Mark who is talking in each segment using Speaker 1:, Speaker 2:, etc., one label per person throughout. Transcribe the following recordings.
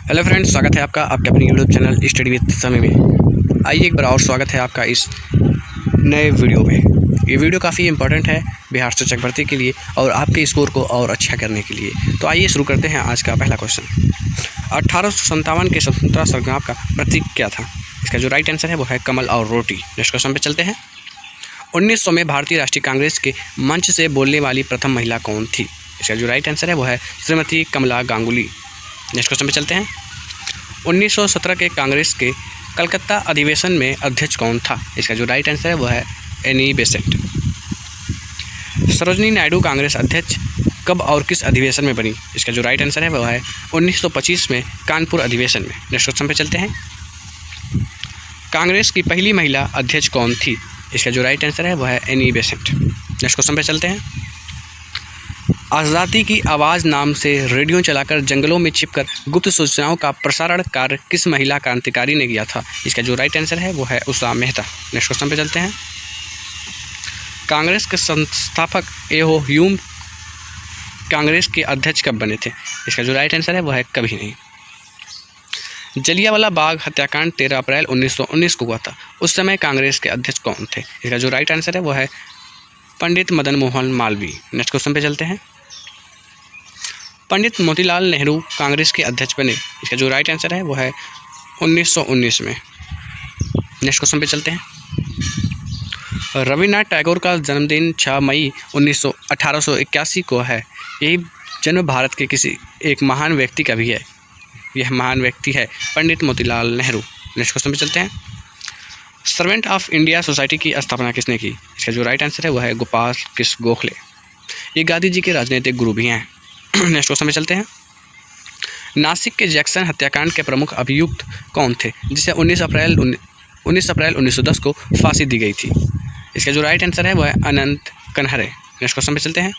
Speaker 1: Hello friends, स्वागत है आपका आपके अपने यूट्यूब चैनल स्टडी विद समय में। आइए एक बार और स्वागत है आपका इस नए वीडियो में। ये वीडियो काफ़ी इंपॉर्टेंट है बिहार शिक्षक भर्ती के लिए और आपके स्कोर को और अच्छा करने के लिए। तो आइए शुरू करते हैं आज का पहला क्वेश्चन। 1857 के स्वतंत्रता संग्राम का प्रतीक क्या था? इसका जो राइट आंसर है वो है कमल और रोटी। नेक्स्ट क्वेश्चन पे चलते हैं। 1900 में भारतीय राष्ट्रीय कांग्रेस के मंच से बोलने वाली प्रथम महिला कौन थी? इसका जो राइट आंसर है वो है श्रीमती कमला गांगुली। नेक्स्ट क्वेश्चन पे चलते हैं। 1917 के कांग्रेस के कलकत्ता अधिवेशन में अध्यक्ष कौन था? इसका जो राइट आंसर है वो है एनी बेसेंट। सरोजिनी नायडू कांग्रेस अध्यक्ष कब और किस अधिवेशन में बनी? इसका जो राइट आंसर है वो है 1925 में कानपुर अधिवेशन में। नेक्स्ट क्वेश्चन पे चलते हैं। कांग्रेस की पहली महिला अध्यक्ष कौन थी? इसका जो राइट आंसर है वो है एनी बेसेंट। नेक्स्ट क्वेश्चन पे चलते हैं। आज़ादी की आवाज़ नाम से रेडियो चलाकर जंगलों में छिपकर गुप्त सूचनाओं का प्रसारण कार्य किस महिला क्रांतिकारी ने किया था? इसका जो राइट आंसर है वो है उषा मेहता। नेक्स्ट क्वेश्चन पे चलते हैं। कांग्रेस के संस्थापक एहो ह्यूम कांग्रेस के अध्यक्ष कब बने थे? इसका जो राइट आंसर है वो है कभी नहीं। जलियांवाला बाग हत्याकांड 13 अप्रैल 1919 को हुआ था। उस समय कांग्रेस के अध्यक्ष कौन थे? इसका जो राइट आंसर है वो है पंडित मदन मोहन मालवीय। नेक्स्ट क्वेश्चन पे चलते हैं। पंडित मोतीलाल नेहरू कांग्रेस के अध्यक्ष बने। इसका जो राइट आंसर है वो है 1919 में। नेक्स्ट क्वेश्चन पे चलते हैं। रविन्द्रनाथ टैगोर का जन्मदिन 6 मई 1881 को है। यही जन्म भारत के किसी एक महान व्यक्ति का भी है। यह महान व्यक्ति है पंडित मोतीलाल नेहरू। नेक्स्ट क्वेश्चन पे चलते हैं। सर्वेंट ऑफ इंडिया सोसाइटी की स्थापना किसने की? इसका जो राइट आंसर है वो है गोपाल कृष्ण गोखले। ये गांधी जी के राजनीतिक गुरु भी हैं। नेक्स्ट क्वेश्चन में चलते हैं। नासिक के जैक्सन हत्याकांड के प्रमुख अभियुक्त कौन थे जिसे 19 अप्रैल 1910 को फांसी दी गई थी? इसका जो राइट आंसर है वो है अनंत कन्हरे। नेक्स्ट क्वेश्चन पे चलते हैं।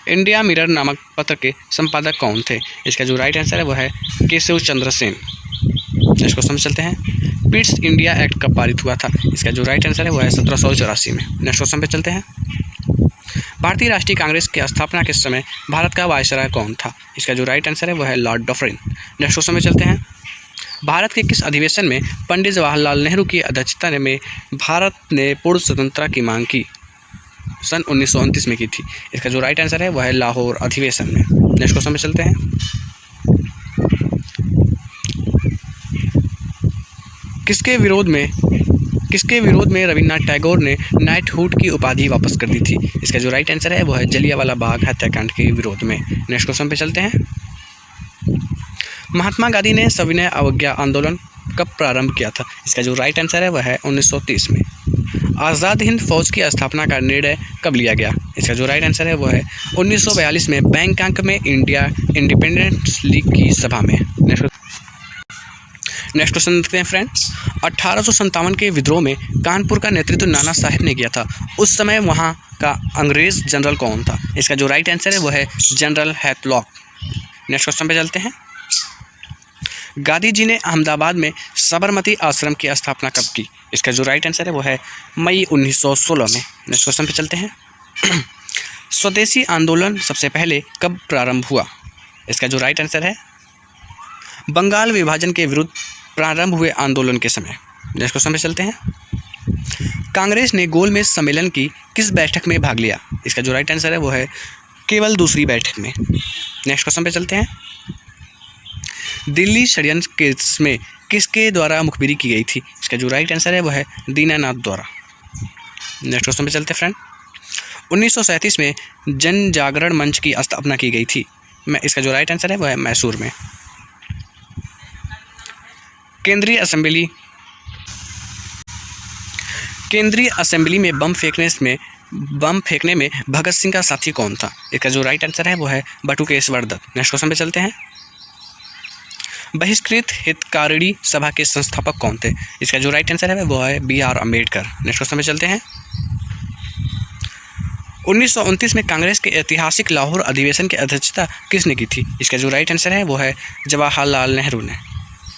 Speaker 1: इंडिया मिरर नामक पत्र के संपादक कौन थे? इसका जो राइट आंसर है वो है केशव चंद्र सेन। नेक्स्ट क्वेश्चन में चलते हैं। पिट्स इंडिया एक्ट कब पारित हुआ था? इसका जो राइट आंसर है वो है 1784 में। नेक्स्ट क्वेश्चन पे चलते हैं। भारतीय राष्ट्रीय कांग्रेस की स्थापना के समय भारत का वायसराय कौन था? इसका जो राइट आंसर है वो है लॉर्ड डफरिन। नेक्स्ट क्वेश्चन में चलते हैं। भारत के किस अधिवेशन में पंडित जवाहरलाल नेहरू की अध्यक्षता में भारत ने पूर्ण स्वतंत्रता की मांग की? सन 1929 में की थी। इसका जो राइट आंसर है वो है लाहौर अधिवेशन में। नेक्स्ट क्वेश्चन में चलते हैं। किसके विरोध में रविन्द्रनाथ टैगोर ने नाइटहुड की उपाधि वापस कर दी थी? इसका जो राइट आंसर है वो है जलियांवाला बाग हत्याकांड के विरोध में। नेक्स्ट क्वेश्चन पे चलते हैं। महात्मा गांधी ने सविनय अवज्ञा आंदोलन कब प्रारंभ किया था? इसका जो राइट आंसर है वह है 1930 में। आज़ाद हिंद फौज की स्थापना का निर्णय कब लिया गया? इसका जो राइट आंसर है वो है 1942 में बैंकॉक में इंडिया इंडिपेंडेंस लीग की सभा में। नेक्स्ट क्वेश्चन देखते हैं फ्रेंड्स। 1857 के विद्रोह में कानपुर का नेतृत्व नाना साहेब ने किया था। उस समय वहाँ का अंग्रेज जनरल कौन था? इसका जो राइट आंसर है वो है जनरल हैथलॉक। नेक्स्ट क्वेश्चन पे चलते हैं। गांधी जी ने अहमदाबाद में साबरमती आश्रम की स्थापना कब की? इसका जो राइट आंसर है वो है मई 1916 में। नेक्स्ट क्वेश्चन पे चलते हैं। स्वदेशी आंदोलन सबसे पहले कब प्रारंभ हुआ? इसका जो राइट आंसर है बंगाल विभाजन के विरुद्ध प्रारंभ हुए आंदोलन के समय। नेक्स्ट क्वेश्चन पे चलते हैं। कांग्रेस ने गोलमेज सम्मेलन की किस बैठक में भाग लिया? इसका जो राइट आंसर है वो है केवल दूसरी बैठक में। नेक्स्ट क्वेश्चन पे चलते हैं। दिल्ली षड्यंत्र केस में किसके द्वारा मुखबिरी की गई थी? इसका जो राइट आंसर है वो है दीनानाथ द्वारा। नेक्स्ट क्वेश्चन पे चलते हैं फ्रेंड। 1937 में जन जागरण मंच की स्थापना की गई थी। इसका जो राइट आंसर है वो है मैसूर में। केंद्रीय असेंबली में बम फेंकने में भगत सिंह का साथी कौन था? इसका जो राइट आंसर है वो है बटुकेश्वर दत्त। नेक्स्ट क्वेश्चन पे चलते हैं। बहिष्कृत हितकारिणी सभा के संस्थापक कौन थे? इसका जो राइट आंसर है वो है BR अम्बेडकर। नेक्स्ट क्वेश्चन पे चलते हैं। 1929 में कांग्रेस के ऐतिहासिक लाहौर अधिवेशन की अध्यक्षता किसने की थी? इसका जो राइट आंसर है वो है जवाहरलाल नेहरू ने।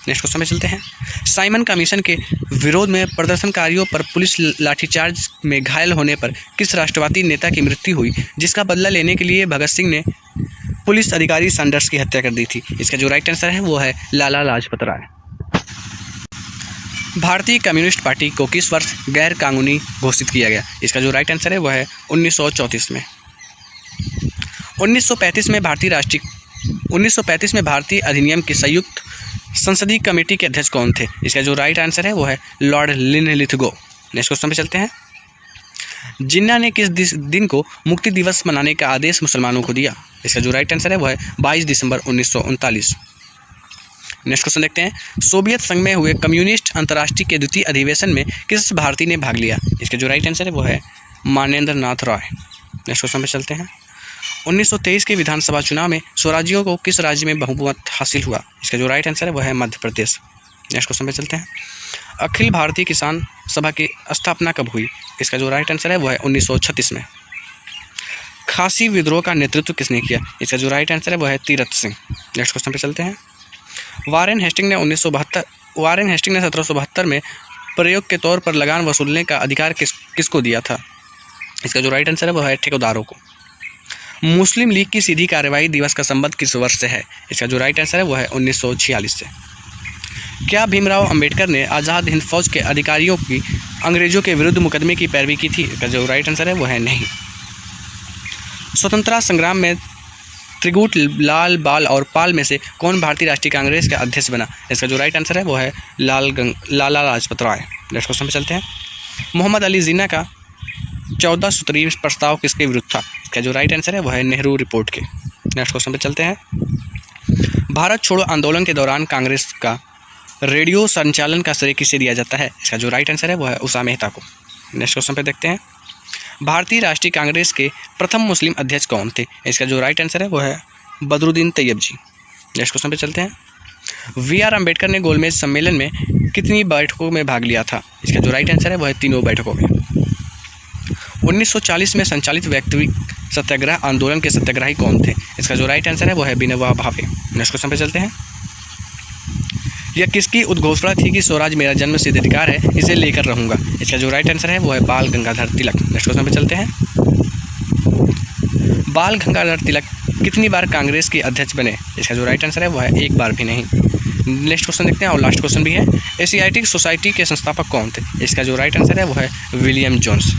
Speaker 1: नेक्स्ट क्वेश्चन में चलते हैं। साइमन कमीशन के विरोध में प्रदर्शनकारियों पर पुलिस लाठीचार्ज में घायल होने पर किस राष्ट्रवादी नेता की मृत्यु हुई जिसका बदला लेने के लिए भगत सिंह ने पुलिस अधिकारी सैंडर्स की हत्या कर दी थी? इसका जो राइट आंसर है वो है लाला लाजपत राय। भारतीय कम्युनिस्ट पार्टी को किस वर्ष गैर कानूनी घोषित किया गया? इसका जो राइट आंसर है वह है 1934 में। 1935 में भारतीय अधिनियम की संयुक्त संसदीय कमेटी के अध्यक्ष कौन थे? इसका जो राइट आंसर है वो है लॉर्ड लिनलिथगो। नेक्स्ट क्वेश्चन पे चलते हैं। जिन्ना ने किस दिन को मुक्ति दिवस मनाने का आदेश मुसलमानों को दिया? इसका जो राइट आंसर है वो है 22 दिसंबर 1939। नेक्स्ट क्वेश्चन देखते हैं। सोवियत संघ में हुए कम्युनिस्ट अंतर्राष्ट्रीय के द्वितीय अधिवेशन में किस भारतीय ने भाग लिया? इसका जो राइट आंसर है वो है मानेंद्र नाथ रॉय। नेक्स्ट क्वेश्चन पे चलते हैं। 1923 के विधानसभा चुनाव में स्वराज्यों को किस राज्य में बहुमत हासिल हुआ? इसका जो राइट आंसर है वह है मध्य प्रदेश। नेक्स्ट क्वेश्चन पे चलते हैं। अखिल भारतीय किसान सभा की स्थापना कब हुई? इसका जो राइट आंसर है वह है 1936 में। खासी विद्रोह का नेतृत्व किसने किया? इसका जो राइट आंसर है वह है तीरथ सिंह। नेक्स्ट क्वेश्चन पे चलते हैं। वारेन हेस्टिंग ने 1772 में प्रयोग के तौर पर लगान वसूलने का अधिकार किसको दिया था? इसका जो राइट आंसर है वह है ठेकेदारों को। मुस्लिम लीग की सीधी कार्यवाही दिवस का संबंध किस वर्ष से है? इसका जो राइट आंसर है वह है 1946 से। क्या भीमराव अंबेडकर ने आज़ाद हिंद फौज के अधिकारियों की अंग्रेजों के विरुद्ध मुकदमे की पैरवी की थी? इसका जो राइट आंसर है वह है नहीं। स्वतंत्रता संग्राम में त्रिगुट लाल बाल और पाल में से कौन भारतीय राष्ट्रीय कांग्रेस का अध्यक्ष बना? इसका जो राइट आंसर है वो है लाला लाजपत राय। नेक्स्ट क्वेश्चन पे चलते हैं। मोहम्मद अली जिन्ना का 14 सूत्रीय प्रस्ताव किसके विरुद्ध था? इसका जो राइट आंसर है वह है नेहरू रिपोर्ट के। नेक्स्ट क्वेश्चन पे चलते हैं। भारत छोड़ो आंदोलन के दौरान कांग्रेस का रेडियो संचालन का श्रेय किसे दिया जाता है? इसका जो राइट आंसर है वह है उषा मेहता को। नेक्स्ट क्वेश्चन पे देखते हैं। भारतीय राष्ट्रीय कांग्रेस के प्रथम मुस्लिम अध्यक्ष कौन थे? इसका जो राइट आंसर है वो है बदरुद्दीन तैयब जी। नेक्स्ट क्वेश्चन पे चलते हैं। VR अम्बेडकर ने गोलमेज सम्मेलन में कितनी बैठकों में भाग लिया था? इसका जो राइट आंसर है वो है 3 बैठकों में। 1940 में संचालित व्यक्ति सत्याग्रह आंदोलन के सत्याग्रही कौन थे? इसका जो राइट आंसर है वो है विनोबा भावे। नेक्स्ट क्वेश्चन पे चलते हैं। यह किसकी उद्घोषणा थी कि स्वराज मेरा जन्म सिद्ध अधिकार है, इसे लेकर रहूँगा? इसका जो राइट आंसर है वो है बाल गंगाधर तिलक। नेक्स्ट क्वेश्चन पे चलते हैं। बाल गंगाधर तिलक कितनी बार कांग्रेस के अध्यक्ष बने? इसका जो राइट आंसर है वो है 1 बार भी नहीं। नेक्स्ट क्वेश्चन देखते हैं और लास्ट क्वेश्चन भी है। एशियाटिक सोसाइटी के संस्थापक कौन थे? इसका जो राइट आंसर है वो है विलियम जोन्स।